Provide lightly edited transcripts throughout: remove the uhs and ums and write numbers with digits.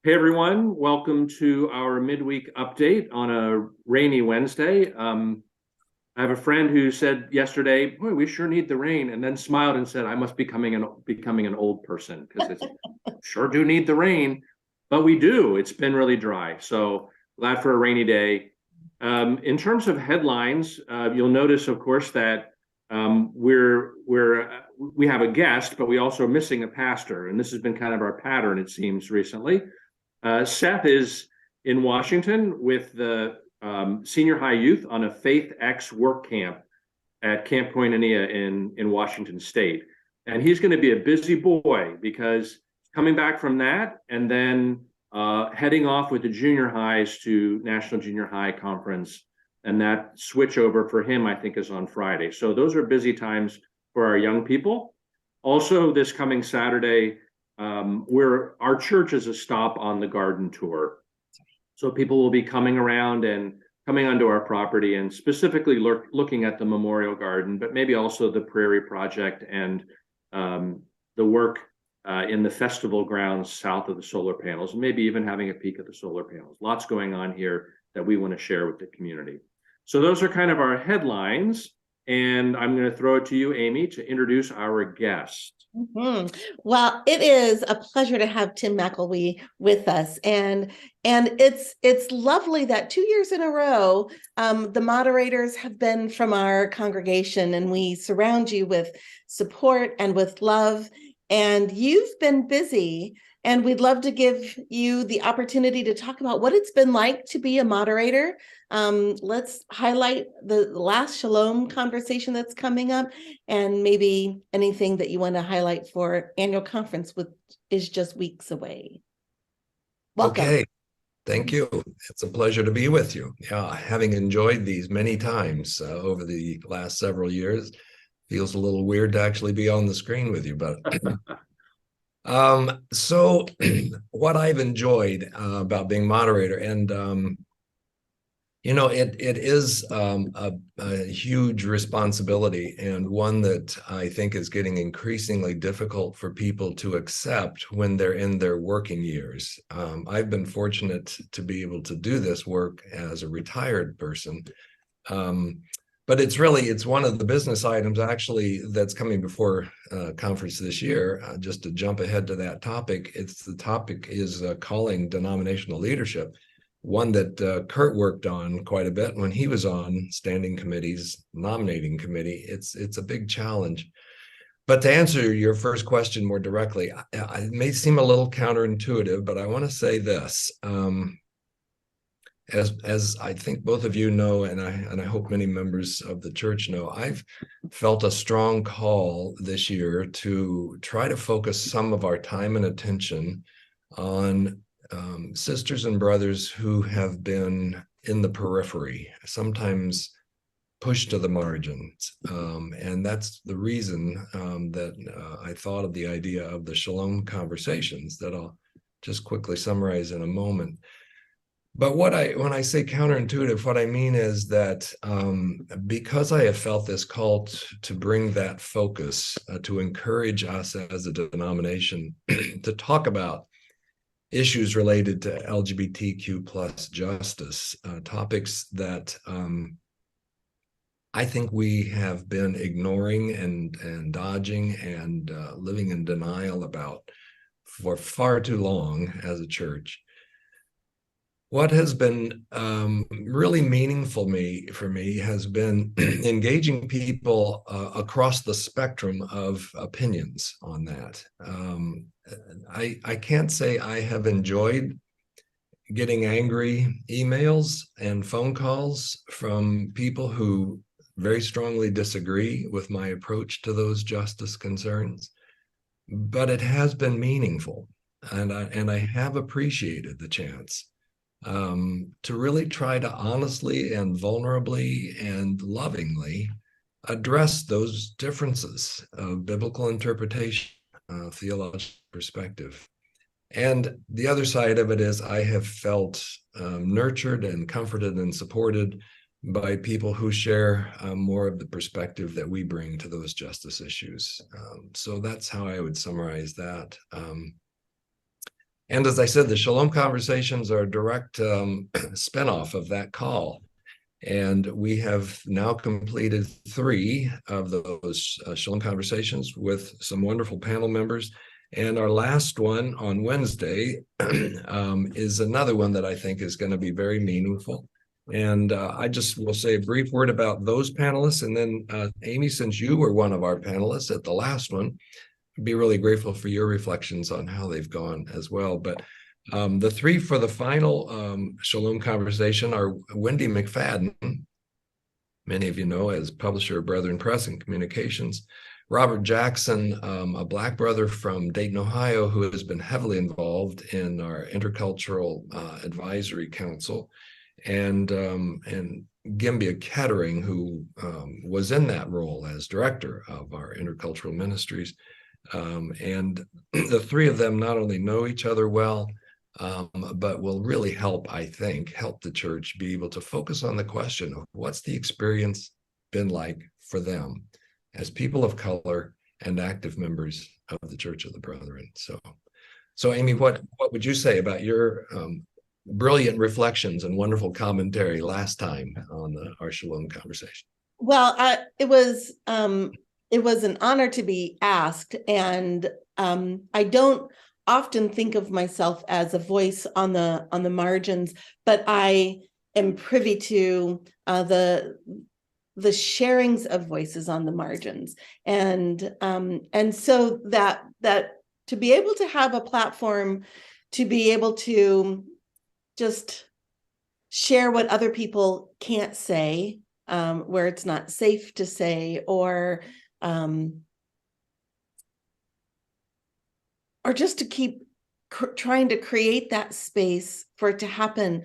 Hey everyone, welcome to our midweek update on a rainy Wednesday. I have a friend who said yesterday, "Boy, we sure need the rain," and then smiled and said, "I must be becoming an old person because it's sure do need the rain, but we do. It's been really dry, so glad for a rainy day." In terms of headlines, you'll notice, of course, that we have a guest, but we also are missing a pastor, and this has been kind of our pattern, it seems, recently. Seth is in Washington with the senior high youth on a Faith X work camp at Camp Koinonia in Washington State. And he's going to be a busy boy because coming back from that and then heading off with the junior highs to National Junior High Conference. And that switch over for him, I think, is on Friday. So those are busy times for our young people. Also, this coming Saturday, our church is a stop on the garden tour. So people will be coming around and coming onto our property and specifically looking at the Memorial Garden, but maybe also the Prairie Project and the work in the festival grounds south of the solar panels, and maybe even having a peek at the solar panels. Lots going on here that we want to share with the community. So those are kind of our headlines. And I'm going to throw it to you, Amy, to introduce our guest. Well, it is a pleasure to have Tim McElwee with us, and it's lovely that 2 years in a row, the moderators have been from our congregation, and we surround you with support and with love. And you've been busy, and we'd love to give you the opportunity to talk about what it's been like to be a moderator. Let's highlight the last Shalom conversation that's coming up, and maybe anything that you want to highlight for annual conference, which is just weeks away. Welcome. Okay, thank you. It's a pleasure to be with you. Yeah, having enjoyed these many times over the last several years, feels a little weird to actually be on the screen with you, but so what I've enjoyed about being moderator, and it is a huge responsibility, and one that I think is getting increasingly difficult for people to accept when they're in their working years. I've been fortunate to be able to do this work as a retired person. But it's one of the business items actually that's coming before conference this year. Just to jump ahead to that topic, the topic is calling denominational leadership, one that Kurt worked on quite a bit when he was on standing committees, nominating committee. It's a big challenge. But to answer your first question more directly, it may seem a little counterintuitive, but I want to say this. As I think both of you know, and I hope many members of the church know, I've felt a strong call this year to try to focus some of our time and attention on sisters and brothers who have been in the periphery, sometimes pushed to the margins. And that's the reason that I thought of the idea of the Shalom conversations that I'll just quickly summarize in a moment. But when I say counterintuitive, what I mean is that because I have felt this call to bring that focus, to encourage us as a denomination to talk about issues related to LGBTQ plus justice, topics that I think we have been ignoring and dodging and living in denial about for far too long as a church. What has been really meaningful for me has been engaging people across the spectrum of opinions on that. I can't say I have enjoyed getting angry emails and phone calls from people who very strongly disagree with my approach to those justice concerns, but it has been meaningful, and I have appreciated the chance to really try to honestly and vulnerably and lovingly address those differences of biblical interpretation, theological perspective. And the other side of it is I have felt nurtured and comforted and supported by people who share more of the perspective that we bring to those justice issues. So that's how I would summarize that. And as I said, the Shalom Conversations are a direct spinoff of that call. And we have now completed 3 of those Shalom Conversations with some wonderful panel members. And our last one on Wednesday is another one that I think is going to be very meaningful. And I just will say a brief word about those panelists. And then, Amy, since you were one of our panelists at the last one, I'd be really grateful for your reflections on how they've gone as well. But the 3 for the final Shalom Conversation are Wendy McFadden, many of you know as publisher of Brethren Press and Communications, Robert Jackson, a Black brother from Dayton, Ohio, who has been heavily involved in our Intercultural Advisory Council, and Gimbia Kettering, who was in that role as director of our intercultural ministries. And the 3 of them not only know each other well, but will really help, I think, help the church be able to focus on the question of what's the experience been like for them as people of color and active members of the Church of the Brethren. So Amy, what would you say about your brilliant reflections and wonderful commentary last time on our Shalom Conversation? Well, it was an honor to be asked, and I don't often think of myself as a voice on the margins, but I am privy to the sharings of voices on the margins, and so that to be able to have a platform to be able to just share what other people can't say, where it's not safe to say, or just to keep trying to create that space for it to happen.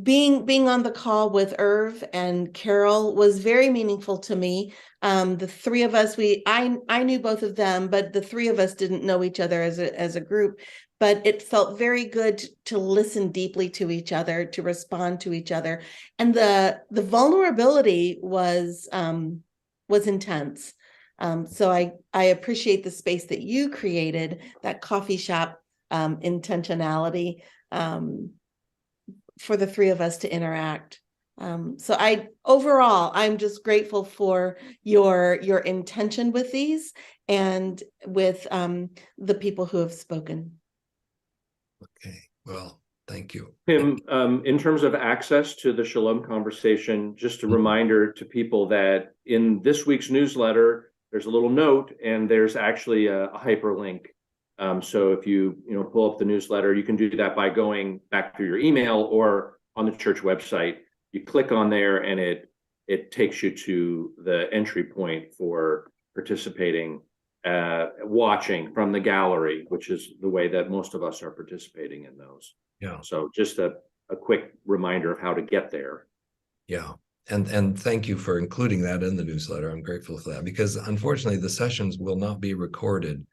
Being on the call with Irv and Carol was very meaningful to me. The 3 of us, I knew both of them, but the 3 of us didn't know each other as a group. But it felt very good to listen deeply to each other, to respond to each other, and the vulnerability was intense. So I appreciate the space that you created, that coffee shop intentionality, for the 3 of us to interact. So I'm just grateful for your intention with these and with the people who have spoken. Okay, well, thank you. Tim, in terms of access to the Shalom Conversation, just a reminder to people that in this week's newsletter, there's a little note and there's actually a hyperlink. So if you pull up the newsletter, you can do that by going back through your email or on the church website. You click on there and it takes you to the entry point for participating, watching from the gallery, which is the way that most of us are participating in those. Yeah. So just a quick reminder of how to get there. Yeah. And thank you for including that in the newsletter. I'm grateful for that, because unfortunately the sessions will not be recorded.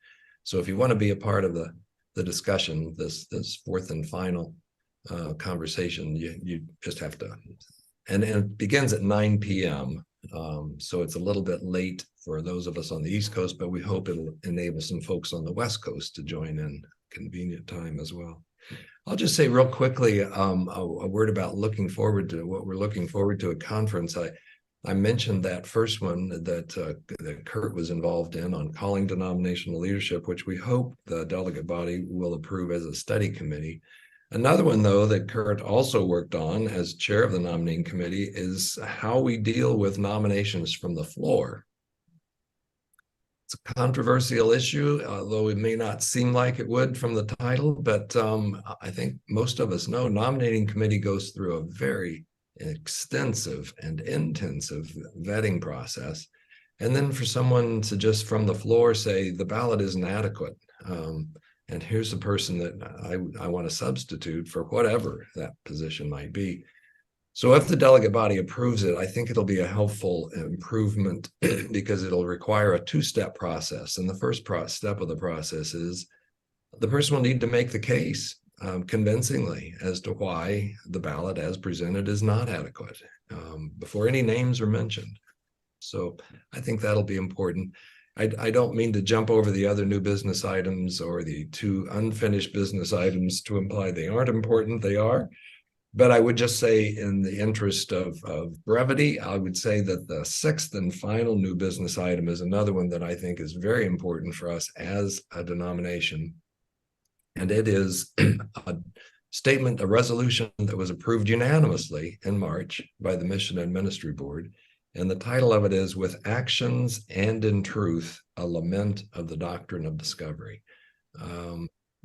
So if you want to be a part of the discussion, this 4th and final conversation, you just have to, and it begins at 9 p.m. So it's a little bit late for those of us on the East Coast, but we hope it'll enable some folks on the West Coast to join in convenient time as well. I'll just say real quickly a word about looking forward to what we're looking forward to at conference. I mentioned that first one that Kurt was involved in on calling denominational leadership, which we hope the delegate body will approve as a study committee. Another one, though, that Kurt also worked on as chair of the nominating committee is how we deal with nominations from the floor. It's a controversial issue, although it may not seem like it would from the title, but I think most of us know nominating committee goes through a very extensive and intensive vetting process. And then for someone to just from the floor say the ballot isn't adequate, and here's the person that I want to substitute for whatever that position might be. So if the delegate body approves it, I think it'll be a helpful improvement because it'll require a 2-step process. And the first step of the process is the person will need to make the case convincingly as to why the ballot as presented is not adequate before any names are mentioned. So I think that'll be important. I don't mean to jump over the other new business items or the two unfinished business items to imply they aren't important. They are. But I would just say, in the interest of brevity, I would say that the sixth and final new business item is another one that I think is very important for us as a denomination. And it is a statement, a resolution that was approved unanimously in March by the Mission and Ministry Board. And the title of it is "With Actions and in Truth, a Lament of the Doctrine of Discovery."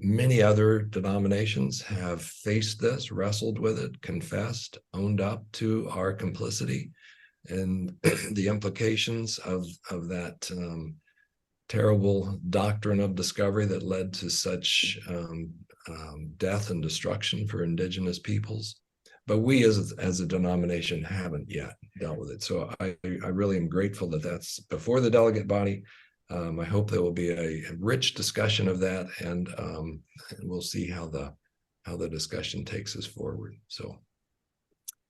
Many other denominations have faced this, wrestled with it, confessed, owned up to our complicity and the implications of that terrible doctrine of discovery that led to such death and destruction for indigenous peoples. But we as a denomination haven't yet dealt with it. So I really am grateful that that's before the delegate body. I hope there will be a rich discussion of that, and we'll see how the discussion takes us forward. So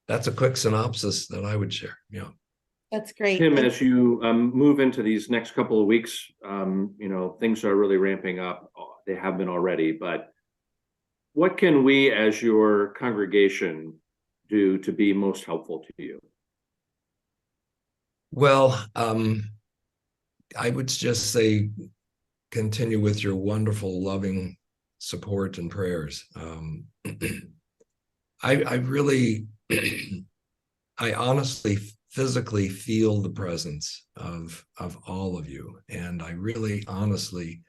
that's a quick synopsis that I would share. Yeah. That's great. Tim, as you move into these next couple of weeks, things are really ramping up. They have been already, but what can we as your congregation do to be most helpful to you? Well, I would just say continue with your wonderful, loving support and prayers. I really, I honestly, physically feel the presence of all of you, and I really, honestly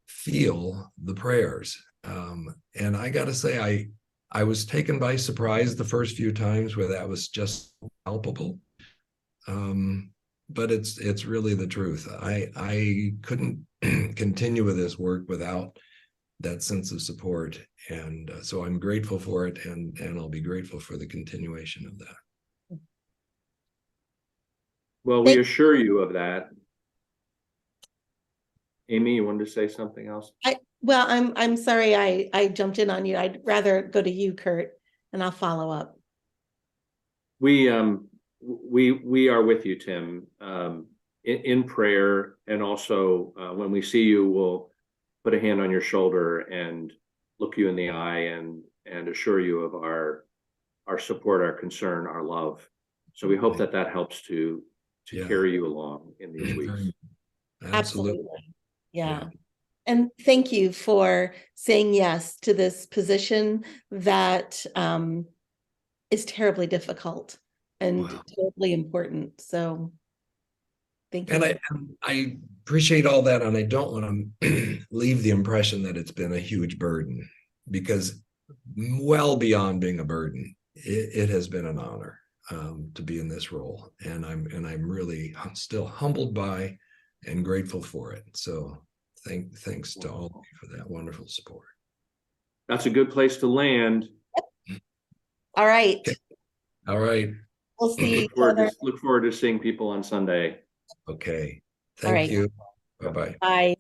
feel the prayers. And I got to say, I was taken by surprise the first few times where that was just palpable. But it's really the truth. I couldn't continue with this work without that sense of support, and so I'm grateful for it, and I'll be grateful for the continuation of that. Well, we assure you of that. Amy, you wanted to say something else? I'm sorry I jumped in on you. I'd rather go to you, Kurt, and I'll follow up. We are with you, Tim, in prayer, and also when we see you, we'll put a hand on your shoulder and look you in the eye and assure you of our support, our concern, our love. So we hope that helps to carry you along in these weeks. Absolutely. Yeah. And thank you for saying yes to this position that is terribly difficult and terribly important. So thank you. And I appreciate all that, and I don't want to leave the impression that it's been a huge burden, because well beyond being a burden, it has been an honor to be in this role, and I'm really still humbled by and grateful for it. So thanks to all of you for that wonderful support. That's a good place to land. All right. Okay. All right. We'll see. Look forward to seeing people on Sunday. Okay. Thank you. Bye-bye. Bye.